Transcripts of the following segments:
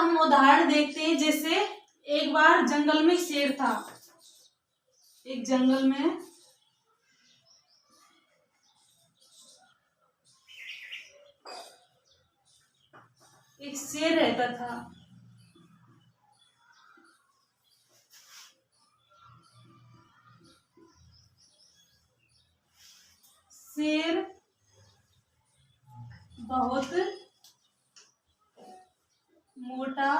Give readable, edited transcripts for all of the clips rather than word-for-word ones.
हम उदाहरण देखते हैं। जैसे एक बार जंगल में शेर था। एक जंगल में एक शेर रहता था। शेर बहुत मोटा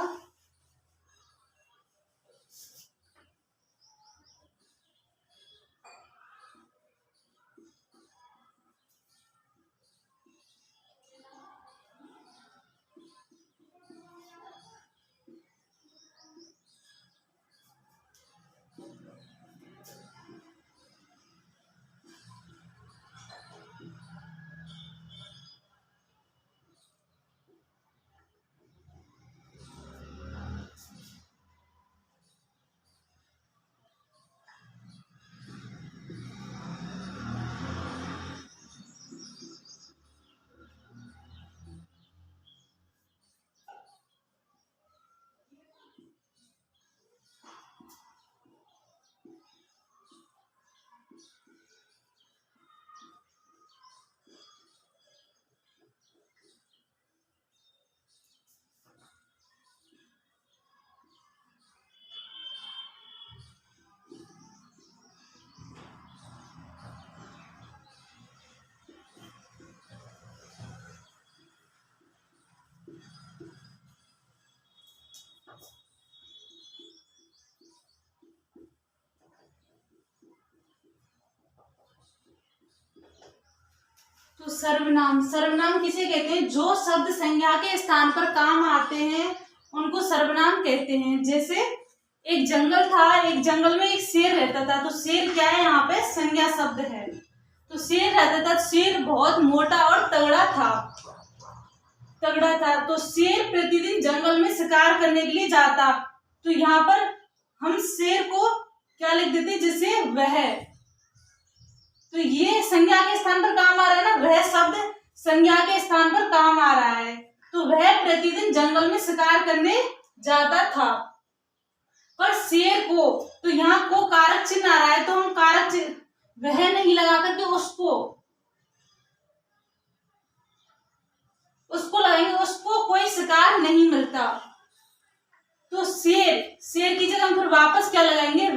तो सर्वनाम, सर्वनाम किसे कहते हैं? जो शब्द संज्ञा के स्थान पर काम आते हैं उनको सर्वनाम कहते हैं। जैसे एक जंगल था, एक जंगल में एक शेर रहता था। तो शेर क्या है? यहाँ पे संज्ञा शब्द है। तो शेर रहता था, शेर बहुत मोटा और तगड़ा था। तो शेर प्रतिदिन जंगल में शिकार करने के लिए जाता। तो यहाँ पर हम शेर को क्या लिख देते? जैसे वह। तो ये संज्ञा के स्थान पर काम आ रहा है ना, वह शब्द संज्ञा के स्थान पर काम आ रहा है। तो वह प्रतिदिन जंगल में शिकार करने जाता था। पर शेर को, तो यहाँ को कारक चिन्ह आ रहा है, तो हम कारक चिन्ह वह नहीं लगा करके उसको लगाएंगे। उसको कोई शिकार नहीं मिलता। तो शेर की जगह हम फिर वापस क्या लगाएंगे?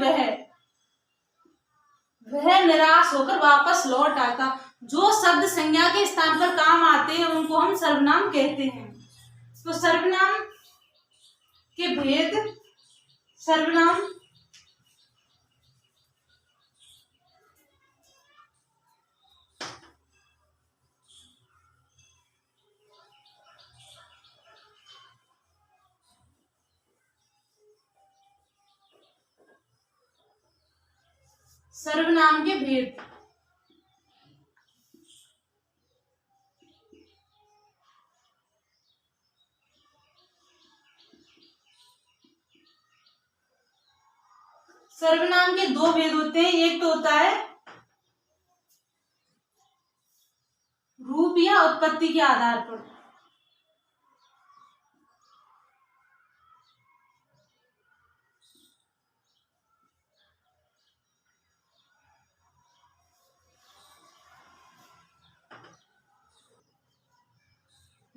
वह निराश होकर वापस लौट आता। जो शब्द संज्ञा के स्थान पर काम आते हैं उनको हम सर्वनाम कहते हैं। तो सर्वनाम के भेद, सर्वनाम सर्वनाम के भेद। सर्वनाम के दो भेद होते हैं। एक तो होता है रूप या उत्पत्ति के आधार पर।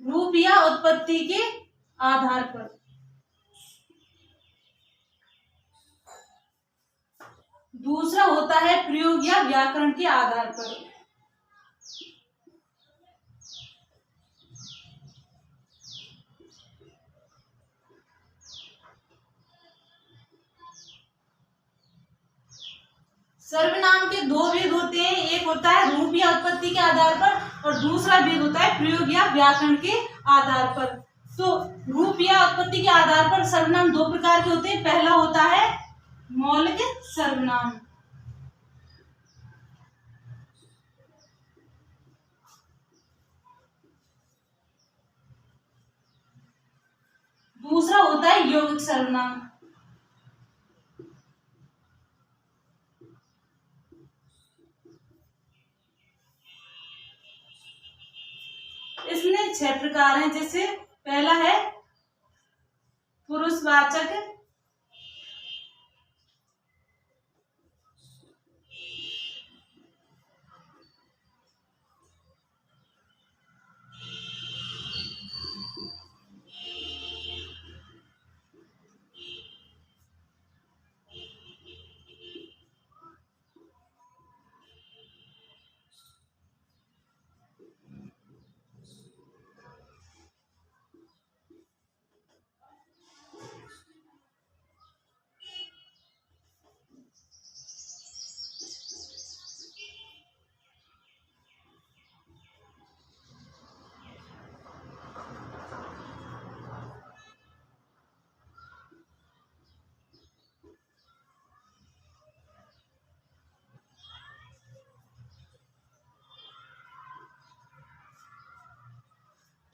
रूप या उत्पत्ति के आधार पर। दूसरा होता है प्रयोग या व्याकरण के आधार पर। सर्वनाम के दो भेद होते हैं। एक होता है रूप या उत्पत्ति के आधार पर और दूसरा भेद होता है प्रयोग या व्याकरण के आधार पर। तो रूप या उत्पत्ति के आधार पर सर्वनाम दो प्रकार के होते हैं। पहला होता है मौलिक सर्वनाम, दूसरा होता है यौगिक सर्वनाम। इसमें 6 प्रकार हैं। जैसे पहला है पुरुषवाचक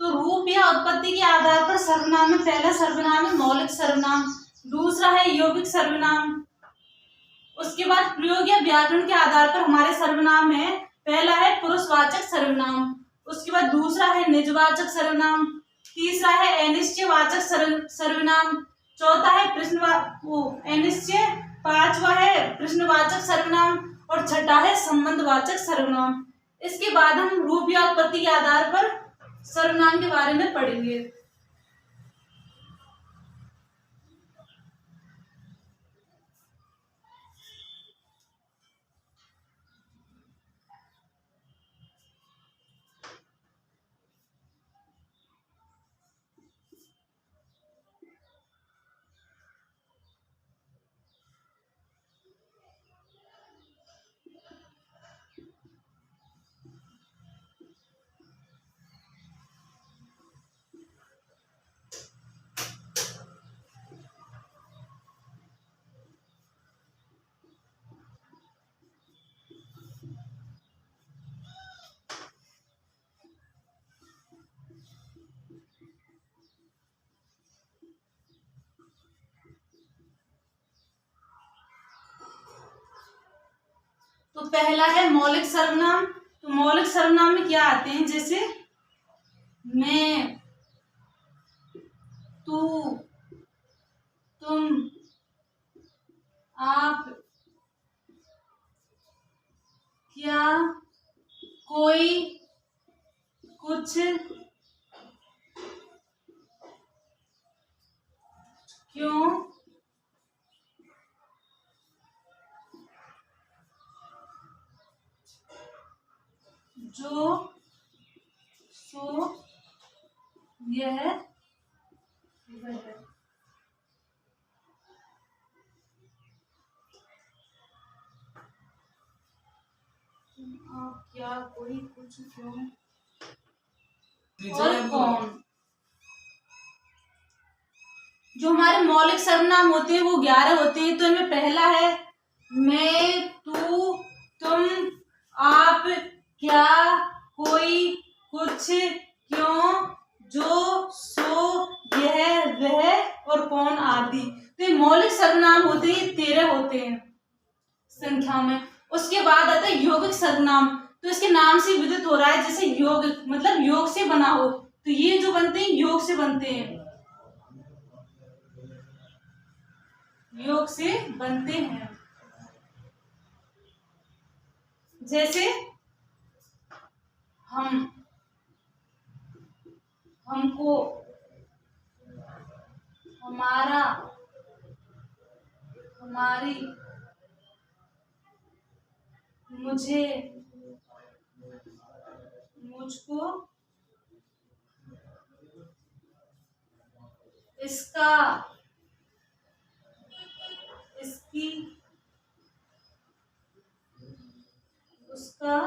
तो रूप या उत्पत्ति के आधार पर सर्वनाम में पहला सर्वनाम है मौलिक सर्वनाम, दूसरा है यौगिक सर्वनाम। उसके बाद प्रयोग या व्याकरण के आधार पर हमारे सर्वनाम है, पहला है पुरुषवाचक सर्वनाम, उसके बाद दूसरा है निजवाचक सर्वनाम, तीसरा है अनिश्चयवाचक सर्वनाम, चौथा है अनिश्चय, पांचवा है प्रश्नवाचक सर्वनाम और छठा है संबंधवाचक सर्वनाम। इसके बाद हम रूप या उत्पत्ति के आधार पर सर्वनाम के बारे में पढ़ेंगे। तो पहला है मौलिक सर्वनाम। तो मौलिक सर्वनाम में क्या आते हैं, जैसे मैं, तू, तुम, आप, क्या, कोई, कुछ, क्यों, जो, सो, यह, वह। आप, क्या, कोई, कुछ, क्यों और कौन। जो हमारे मौलिक सर्वनाम होते हैं वो 11 होते हैं। तो इनमें पहला है मैं, तू, तुम, आप, क्या, कोई, कुछ, क्यों, जो, सो, यह, वह और कौन आदि। तो ये मौलिक सर्वनाम होते हैं, 13 होते हैं संख्या में। उसके बाद आता है यौगिक सर्वनाम। तो इसके नाम से विदित हो रहा है, जैसे यौगिक मतलब योग से बना हो, तो ये जो बनते हैं योग से बनते हैं, योग से बनते हैं। जैसे हम, हमको, हमारा, हमारी, मुझे, मुझको, इसका, इसकी, उसका,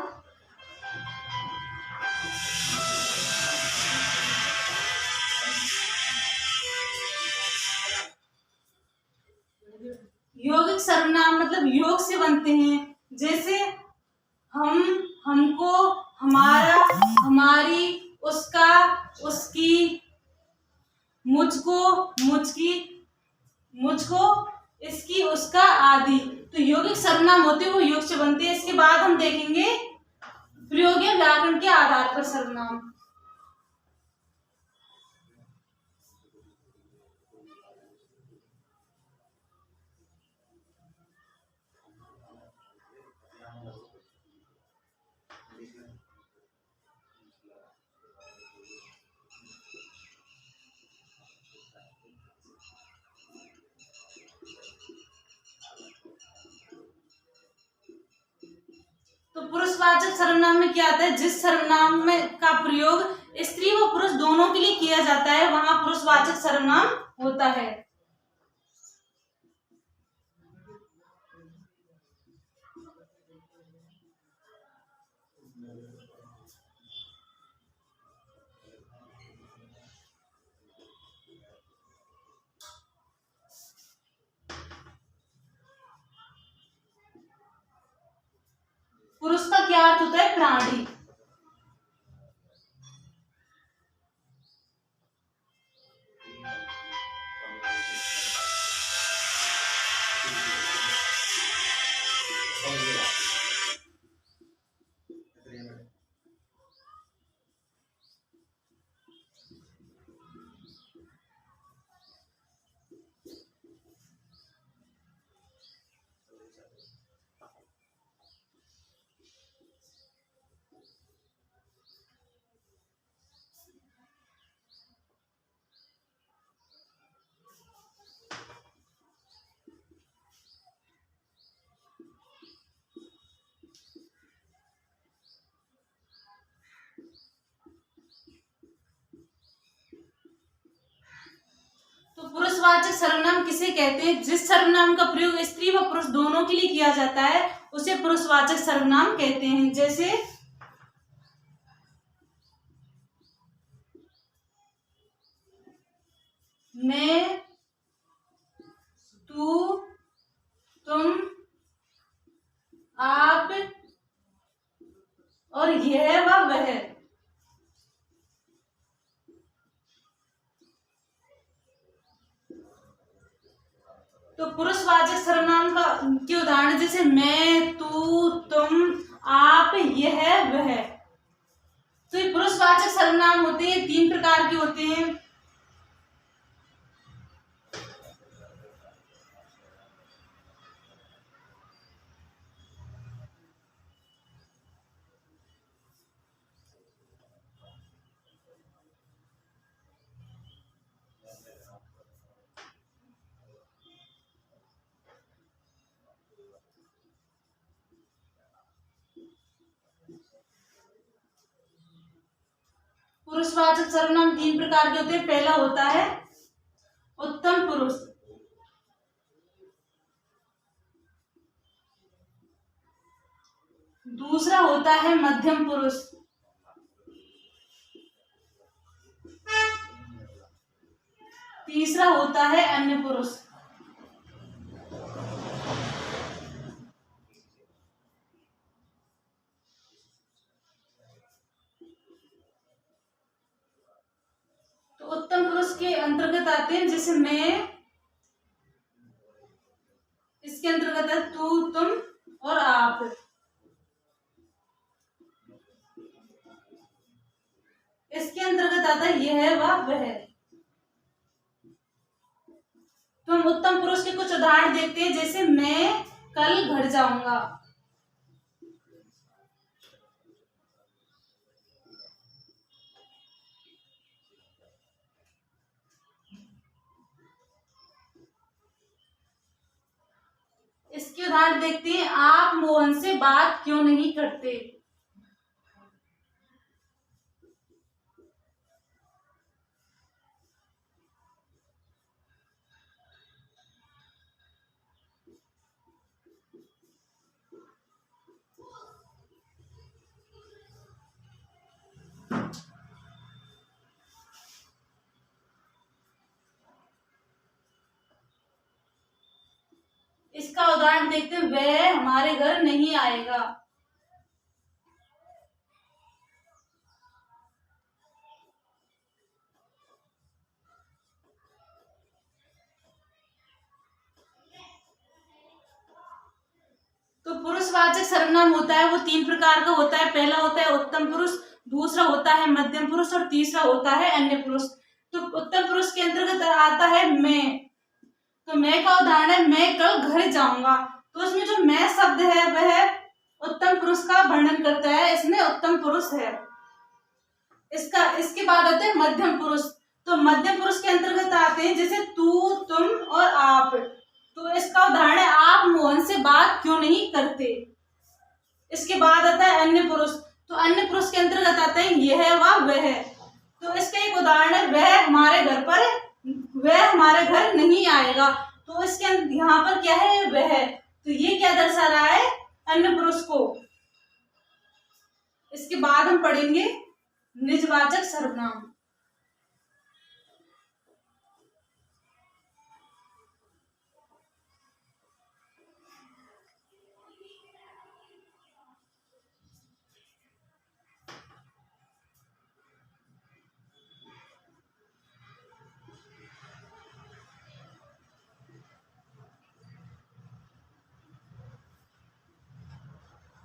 यौगिक सर्वनाम मतलब योग से बनते हैं। जैसे हम, हमको, हमारा, हमारी, उसका, उसकी, मुझको, मुझकी, मुझको, इसकी, उसका आदि। तो यौगिक सर्वनाम होते हैं वो योग से बनते हैं। इसके बाद हम देखेंगे प्रयोग या व्याकरण के आधार पर सर्वनाम। पुरुषवाचक सर्वनाम में क्या आता है, जिस सर्वनाम में का प्रयोग स्त्री व पुरुष दोनों के लिए किया जाता है वहां पुरुषवाचक सर्वनाम होता है। पुरुष का क्या अर्थ होता है, प्राणी। तो पुरुषवाचक सर्वनाम किसे कहते हैं, जिस सर्वनाम का प्रयोग स्त्री व पुरुष दोनों के लिए किया जाता है उसे पुरुषवाचक सर्वनाम कहते हैं। जैसे मैं, तू, तुम, आप और यह व वह। तो पुरुषवाचक सर्वनाम का के उदाहरण जैसे मैं, तू, तुम, आप, यह, वह। तो ये पुरुषवाचक सर्वनाम होते हैं, 3 प्रकार के होते हैं। पुरुषवाचक सर्वनाम 3 प्रकार के होते हैं। पहला होता है उत्तम पुरुष, दूसरा होता है मध्यम पुरुष, तीसरा होता है अन्य पुरुष। उत्तम पुरुष के अंतर्गत आते हैं जैसे मैं, इसके अंतर्गत है तू, तुम और आप। इसके अंतर्गत आता है यह व वह। तो हम उत्तम पुरुष के कुछ उदाहरण देखते हैं जैसे मैं कल घर जाऊंगा। इसके उदाहरण देखते हैं आप मोहन से बात क्यों नहीं करते। इसका उदाहरण देखते हैं वह हमारे घर नहीं आएगा। तो पुरुषवाचक सर्वनाम होता है वो 3 प्रकार का होता है। पहला होता है उत्तम पुरुष, दूसरा होता है मध्यम पुरुष और तीसरा होता है अन्य पुरुष। तो उत्तम पुरुष के अंतर्गत आता है मैं। तो मैं का उदाहरण है मैं कल घर जाऊंगा। तो इसमें जो मैं शब्द है वह उत्तम पुरुष का वर्णन करता है, इसमें उत्तम पुरुष है। इसके बाद आते हैं मध्यम पुरुष। तो मध्यम पुरुष के अंतर्गत आते हैं जैसे तू, तुम और आप। तो इसका उदाहरण है आप मोहन से बात क्यों नहीं करते। इसके बाद आता है अन्य पुरुष। तो अन्य पुरुष के अंतर्गत आता है यह वह। तो इसका एक उदाहरण है, वह हमारे घर नहीं आएगा। तो इसके यहाँ पर क्या है, वह। तो ये क्या दर्शा रहा है, अन्य पुरुष को। इसके बाद हम पढ़ेंगे निजवाचक सर्वनाम।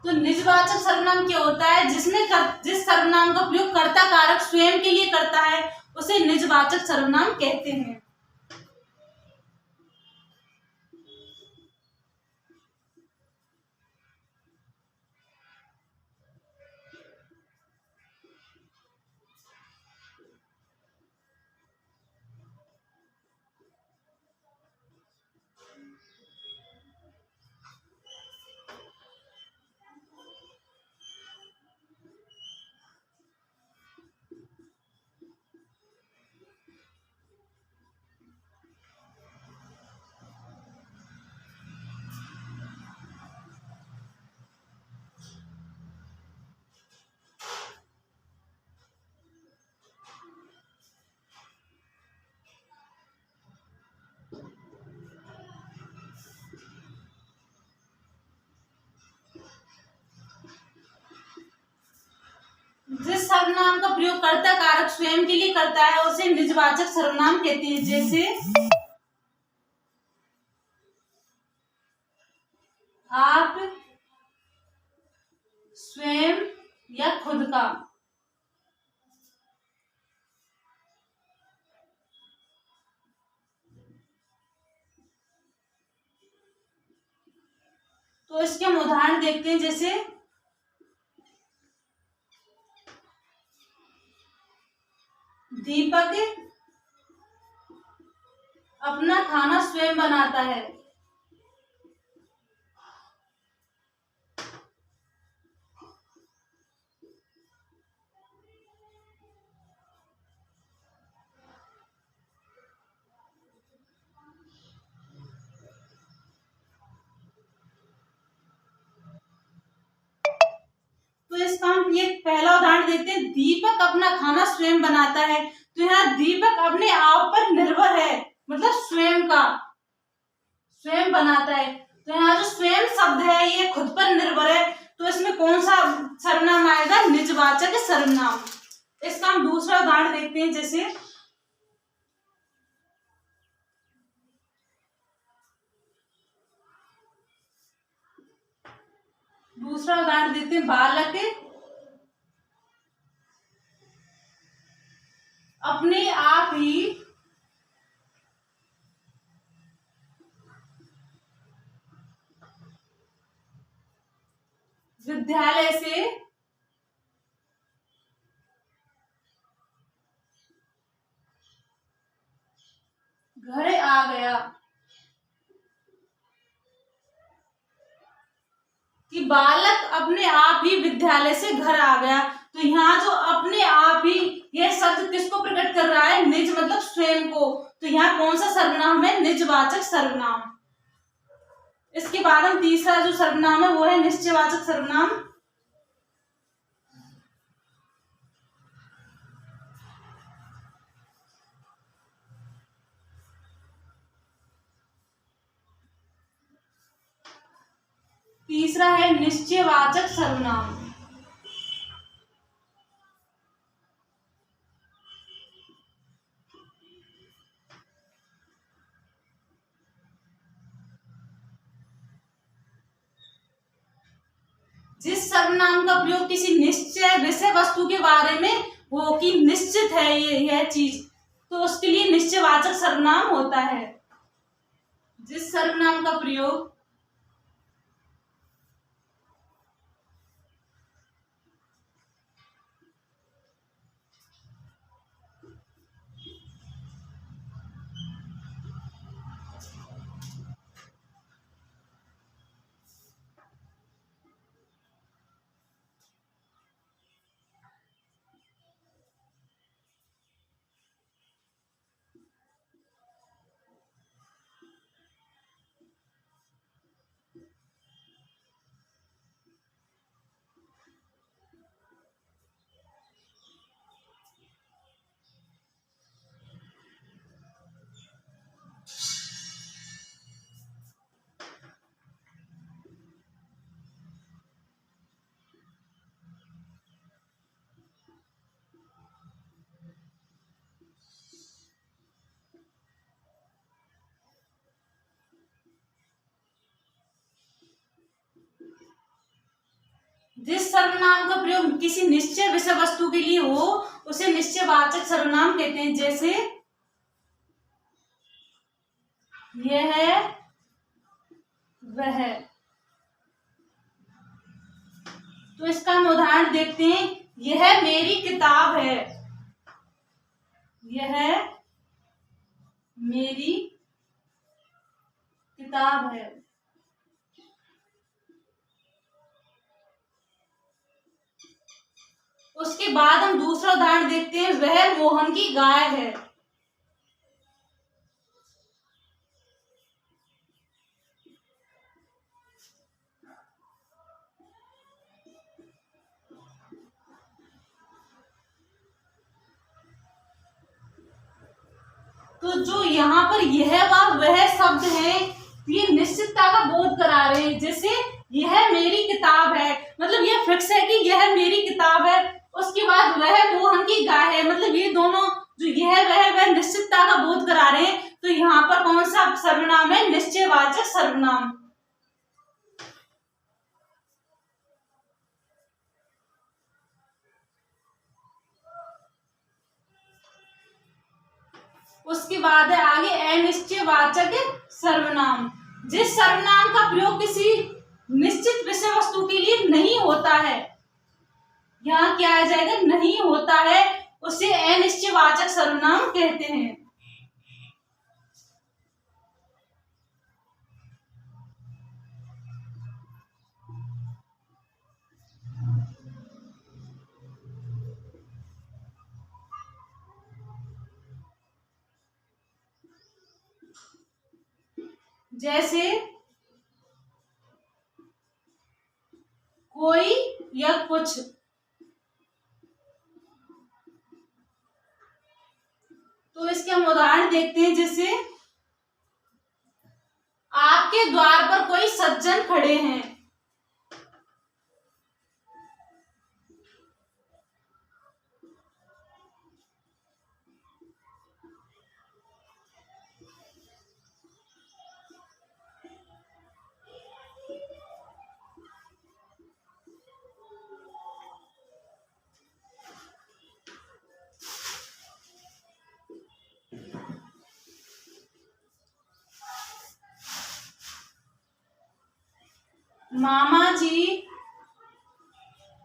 तो निजवाचक सर्वनाम क्या होता है, जिस सर्वनाम का प्रयोग कर्ता कारक स्वयं के लिए करता है उसे निजवाचक सर्वनाम कहते हैं। जिस सर्वनाम का प्रयोग कर्ता कारक स्वयं के लिए करता है उसे निजवाचक सर्वनाम कहते हैं। जैसे आप, स्वयं या खुद का। तो इसके हम उदाहरण देखते हैं। जैसे दीपक अपना खाना स्वयं बनाता है। तो इसका हम ये पहला उदाहरण देते हैं, दीपक अपना खाना स्वयं बनाता है। तो यहाँ दीपक अपने आप पर निर्भर है, मतलब स्वयं बनाता है। तो यहाँ जो स्वयं शब्द है ये खुद पर निर्भर है, तो इसमें कौन सा सर्वनाम आएगा, निजवाचक सर्वनाम। इसका हम दूसरा उदाहरण देखते हैं। जैसे दूसरा उदाहरण देते हैं, बालक अपने आप ही विद्यालय से घर आ गया। कि बालक अपने आप ही विद्यालय से घर आ गया। तो यहाँ जो अपने आप ही, यह शब्द किसको प्रकट कर रहा है, निज मतलब स्वयं को। तो यहाँ कौन सा सर्वनाम है, निजवाचक सर्वनाम। इसके बाद हम तीसरा जो सर्वनाम है वो है निश्चयवाचक सर्वनाम। तीसरा है निश्चयवाचक सर्वनाम। जिस सर्वनाम का प्रयोग किसी निश्चय विषय वस्तु के बारे में हो कि निश्चित है यह चीज, तो उसके लिए निश्चयवाचक सर्वनाम होता है। जिस सर्वनाम का प्रयोग जिस सर्वनाम का प्रयोग किसी निश्चय विषय वस्तु के लिए हो उसे निश्चयवाचक सर्वनाम कहते हैं। जैसे यह, वह। तो इसका हम उदाहरण देखते हैं। यह मेरी किताब है। यह मेरी किताब है। उसके बाद हम दूसरा उदाहरण देखते हैं। वह मोहन की गाय है। तो जो यहाँ पर यह वह शब्द है ये निश्चितता का बोध करा रहे हैं। जैसे यह मेरी किताब है, मतलब यह फिक्स है कि यह मेरी किताब है। उसके बाद वह मोहन की गाय है, मतलब ये दोनों जो यह वह निश्चितता का बोध करा रहे हैं। तो यहाँ पर कौन सा सर्वनाम है? निश्चयवाचक सर्वनाम। उसके बाद है आगे अनिश्चयवाचक सर्वनाम। जिस सर्वनाम का प्रयोग किसी निश्चित विषय वस्तु के लिए नहीं होता है, यहाँ क्या आ जाएगा? नहीं होता है, उसे अनिश्चयवाचक सर्वनाम कहते हैं। जैसे कोई या कुछ। तो इसके हम उदाहरण देखते हैं। जैसे आपके द्वार पर कोई सज्जन खड़े हैं। मामा जी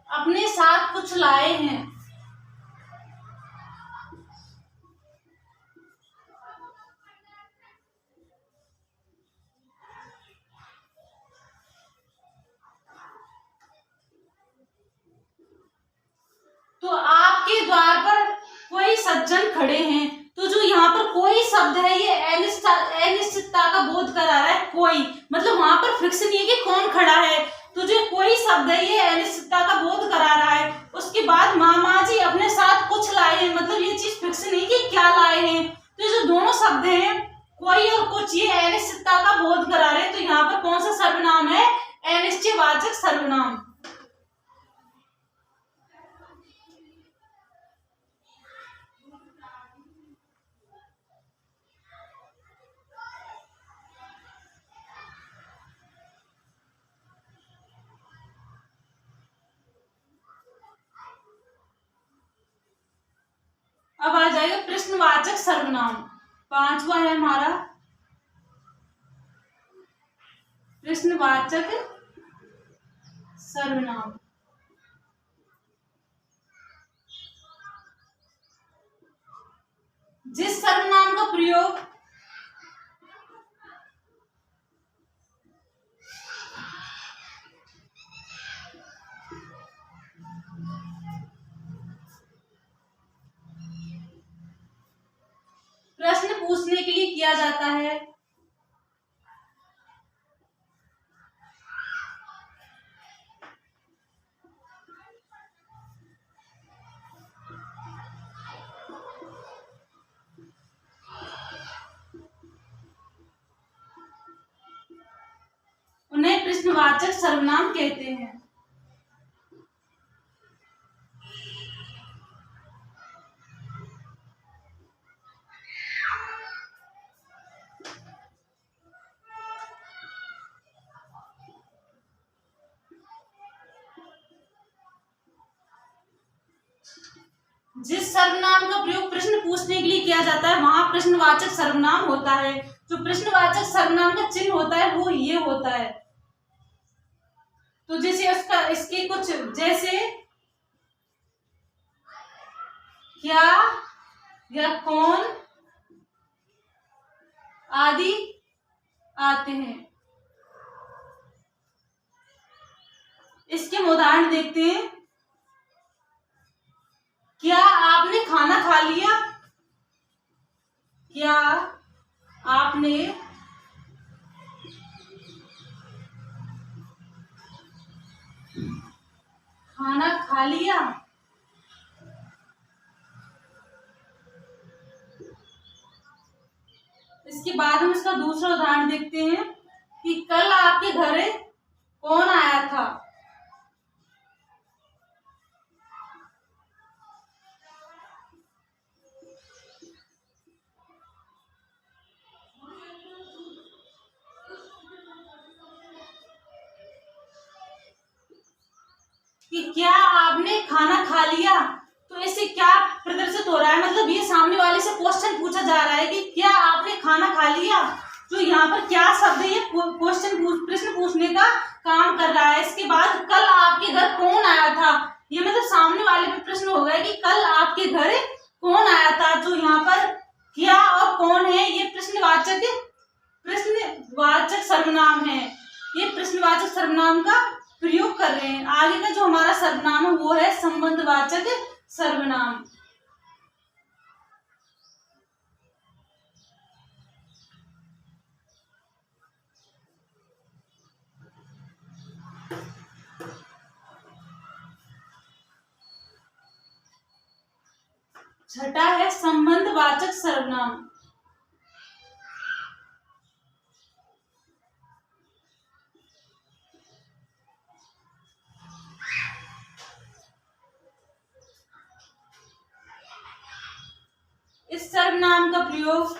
अपने साथ कुछ लाए हैं। तो आपके द्वार पर कोई सज्जन खड़े हैं। तो जो यहाँ पर कोई शब्द है ये अनिश्चितता का बोध करा रहा है। कोई मतलब वहां पर फिक्स नहीं है कि कौन खड़ा है। तो जो कोई शब्द है ये अनिश्चितता का बोध करा रहा है। उसके बाद मामा जी अपने साथ कुछ लाए हैं, मतलब ये चीज फिक्स नहीं कि क्या लाए हैं। तो जो दोनों शब्द हैं कोई और कुछ, ये अनिश्चितता का बोध करा रहे हैं। तो यहाँ पर कौन सा सर्वनाम है? अनिश्चयवाचक सर्वनाम। अब आ जाएगा प्रश्नवाचक सर्वनाम। पांचवा है हमारा प्रश्नवाचक सर्वनाम। जिस सर्वनाम का प्रयोग प्रश्न पूछने के लिए किया जाता है, उन्हें प्रश्नवाचक सर्वनाम कहते हैं। इस सर्वनाम का प्रयोग प्रश्न पूछने के लिए किया जाता है, वहां प्रश्नवाचक सर्वनाम होता है। जो प्रश्नवाचक सर्वनाम का चिन्ह होता है वो ये होता है। तो जैसे उसका इसके कुछ जैसे क्या या कौन आदि आते हैं। इसके हम उदाहरण देखते हैं। क्या आपने खाना खा लिया? क्या आपने खाना खा लिया? इसके बाद हम इसका दूसरा उदाहरण देखते हैं कि कल आपके घर कौन आया था? कि क्या आपने खाना खा लिया? तो इससे क्या प्रदर्शित हो रहा है, मतलब ये सामने वाले से क्वेश्चन पूछा जा रहा है कि क्या आपने खाना खा लिया। तो यहाँ पर क्या शब्द है, ये प्रश्न पूछने का काम कर रहा है। इसके बाद कल आपके घर कौन आया था, ये मतलब सामने वाले पे प्रश्न हो गया कि कल आपके घर कौन आया था। जो यहाँ पर क्या और कौन है ये प्रश्नवाचक सर्वनाम है। ये प्रश्नवाचक सर्वनाम का प्रयोग कर रहे हैं। आगे का जो हमारा सर्वनाम है वो है संबंधवाचक सर्वनाम। छठा है संबंधवाचक सर्वनाम। इस सर्वनाम का प्रयोग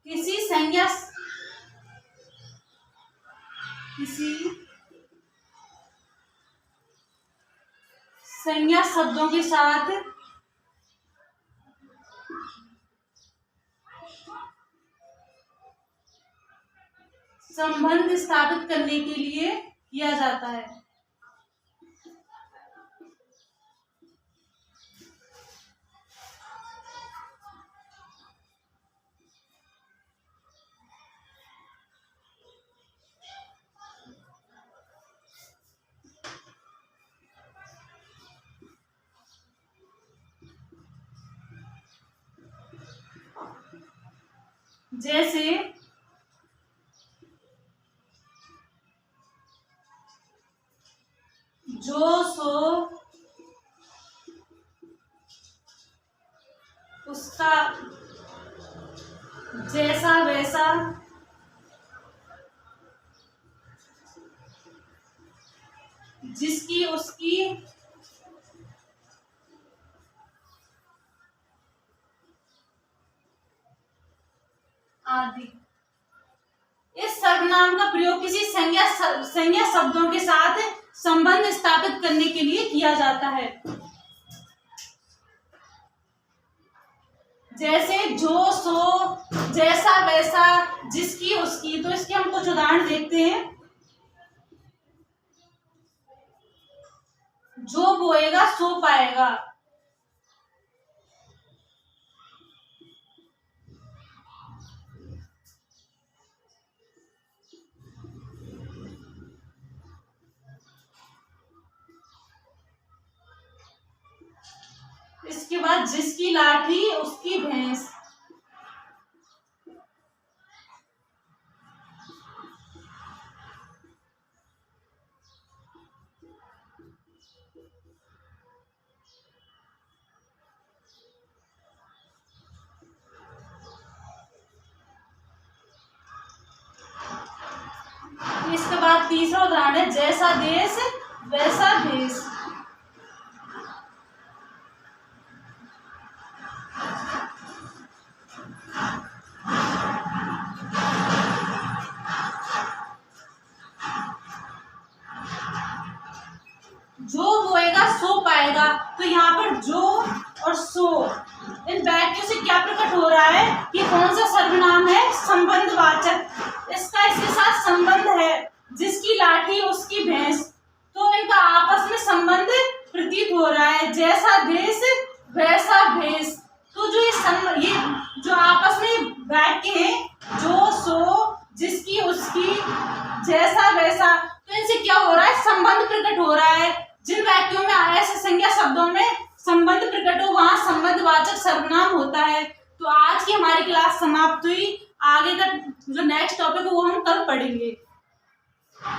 किसी संज्ञा शब्दों के साथ संबंध स्थापित करने के लिए किया जाता है। जैसे जो सो उसका, जैसा वैसा, जिसकी उसकी, आदि। इस सर्वनाम का प्रयोग किसी संज्ञा शब्दों के साथ संबंध स्थापित करने के लिए किया जाता है। जैसे जो सो, जैसा वैसा, जिसकी उसकी। तो इसके हम कुछ उदाहरण देखते हैं। जो बोएगा सो पाएगा। इसके बाद जिसकी लाठी उसकी भैंस। इसके बाद तीसरा उदाहरण है जैसा देश वैसा देश। कौन सा सर्वनाम है? संबंधवाचक। इसका इसके साथ संबंध है। जिसकी लाठी उसकी भैंस, तो इनका आपस में संबंध प्रतीत हो रहा है। जैसा देश वैसा भेष। तो जो ये जो आपस में वाक्य हैं, जो सो, जिसकी उसकी, जैसा वैसा, तो इनसे क्या हो रहा है? संबंध प्रकट हो रहा है। जिन वाक्यों में ऐसे संज्ञा शब्दों में संबंध प्रकट हो वहां संबंधवाचक सर्वनाम होता है। तो आज की हमारी क्लास समाप्त हुई। आगे का जो नेक्स्ट टॉपिक है वो हम कल पढ़ेंगे।